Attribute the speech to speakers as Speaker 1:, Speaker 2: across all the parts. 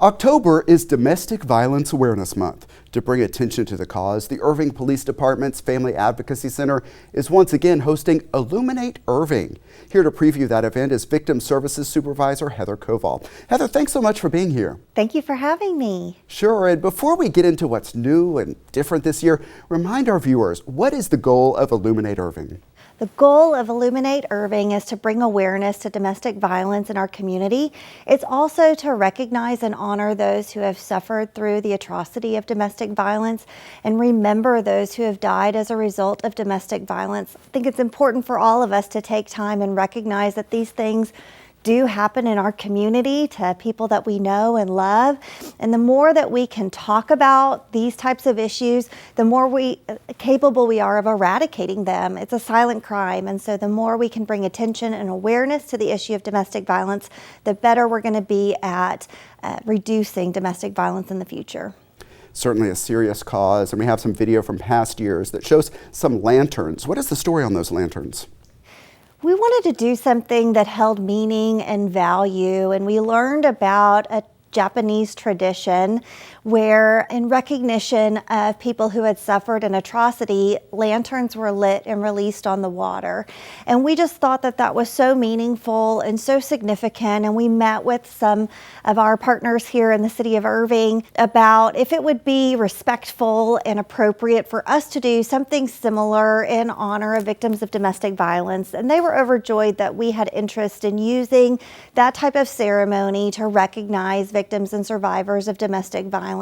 Speaker 1: October is Domestic Violence Awareness Month. To bring attention to the cause, the Irving Police Department's Family Advocacy Center is once again hosting Illuminate Irving. Here to preview that event is Victim Services Supervisor Heather Koval. Heather, thanks so much for being here.
Speaker 2: Thank you for having me.
Speaker 1: Sure, and before we get into what's new and different this year, remind our viewers, what is the goal of Illuminate Irving?
Speaker 2: The goal of Illuminate Irving is to bring awareness to domestic violence in our community. It's also to recognize and honor those who have suffered through the atrocity of domestic violence and remember those who have died as a result of domestic violence. I think it's important for all of us to take time and recognize that these things do happen in our community to people that we know and love. And the more that we can talk about these types of issues, the more capable we are of eradicating them. It's a silent crime. And so the more we can bring attention and awareness to the issue of domestic violence, the better we're going to be at reducing domestic violence in the future.
Speaker 1: Certainly a serious cause, and we have some video from past years that shows some lanterns. What is the story on those lanterns?
Speaker 2: We wanted to do something that held meaning and value, and we learned about a Japanese tradition where, in recognition of people who had suffered an atrocity, lanterns were lit and released on the water. And we just thought that that was so meaningful and so significant. And we met with some of our partners here in the city of Irving about if it would be respectful and appropriate for us to do something similar in honor of victims of domestic violence. And they were overjoyed that we had interest in using that type of ceremony to recognize victims and survivors of domestic violence.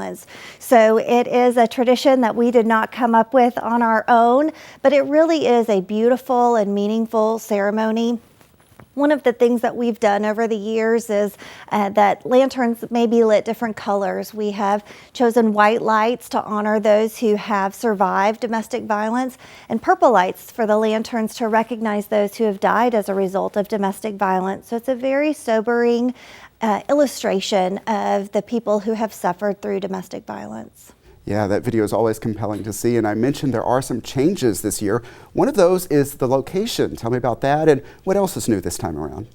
Speaker 2: So it is a tradition that we did not come up with on our own, but it really is a beautiful and meaningful ceremony. One of the things that we've done over the years is that lanterns may be lit different colors. We have chosen white lights to honor those who have survived domestic violence and purple lights for the lanterns to recognize those who have died as a result of domestic violence. So it's a very sobering illustration of the people who have suffered through domestic violence.
Speaker 1: Yeah, that video is always compelling to see, and I mentioned there are some changes this year. One of those is the location. Tell me about that, and what else is new this time around?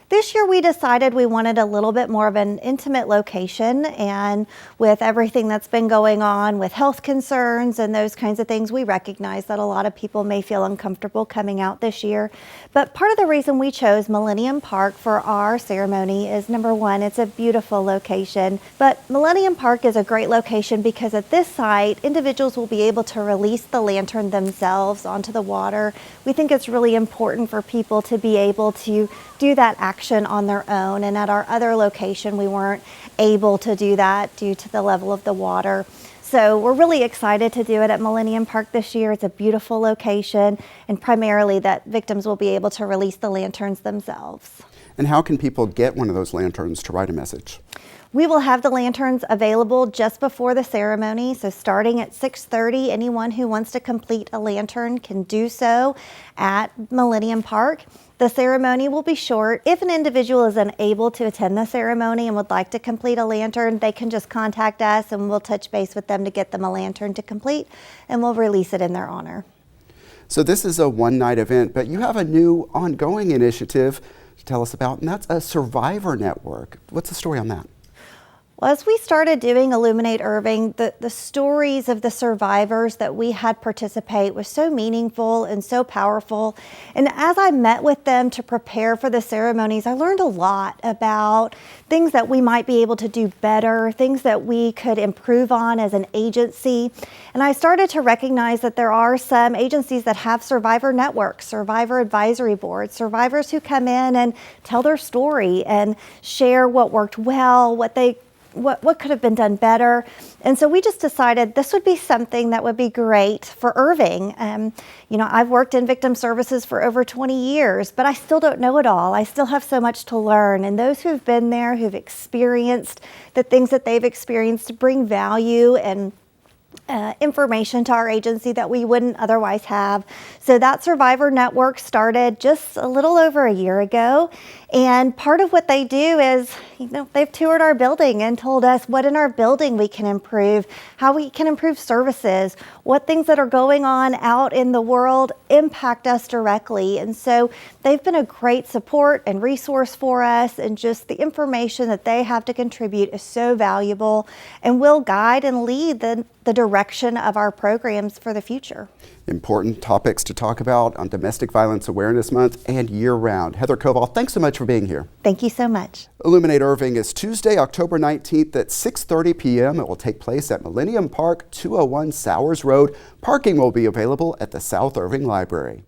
Speaker 2: This year we decided we wanted a little bit more of an intimate location, and with everything that's been going on with health concerns and those kinds of things, we recognize that a lot of people may feel uncomfortable coming out this year. But part of the reason we chose Millennium Park for our ceremony is, number one, it's a beautiful location, but Millennium Park is a great location because at this site, individuals will be able to release the lantern themselves onto the water. We think it's really important for people to be able to do that action on their own, and at our other location we weren't able to do that due to the level of the water. So we're really excited to do it at Millennium Park this year. It's a beautiful location, and primarily that victims will be able to release the lanterns themselves.
Speaker 1: And how can people get one of those lanterns to write a message?
Speaker 2: We will have the lanterns available just before the ceremony, so starting at 6:30, anyone who wants to complete a lantern can do so at Millennium Park. The ceremony will be short. If an individual is unable to attend the ceremony and would like to complete a lantern, they can just contact us and we'll touch base with them to get them a lantern to complete, and we'll release it in their honor.
Speaker 1: So this is a one-night event, but you have a new ongoing initiative to tell us about, and that's a survivor network. What's the story on that?
Speaker 2: Well, as we started doing Illuminate Irving, the stories of the survivors that we had participate was so meaningful and so powerful. And as I met with them to prepare for the ceremonies, I learned a lot about things that we might be able to do better, things that we could improve on as an agency. And I started to recognize that there are some agencies that have survivor networks, survivor advisory boards, survivors who come in and tell their story and share what worked well, what could have been done better. And so we just decided this would be something that would be great for Irving. You know, I've worked in victim services for over 20 years, but I still don't know it all. I still have so much to learn. And those who've been there, who've experienced the things that they've experienced, bring value and information to our agency that we wouldn't otherwise have. So that survivor network started just a little over a year ago, And part of what they do is, they've toured our building and told us what in our building we can improve, how we can improve services, what things that are going on out in the world impact us directly. And so they've been a great support and resource for us, and just the information that they have to contribute is so valuable and will guide and lead the direction of our programs for the future.
Speaker 1: Important topics to talk about on Domestic Violence Awareness Month and year-round. Heather Koval, thanks so much for being here.
Speaker 2: Thank you so much.
Speaker 1: Illuminate Irving is Tuesday, October 19th at 6:30 p.m. It will take place at Millennium Park, 201 Sowers Road. Parking will be available at the South Irving Library.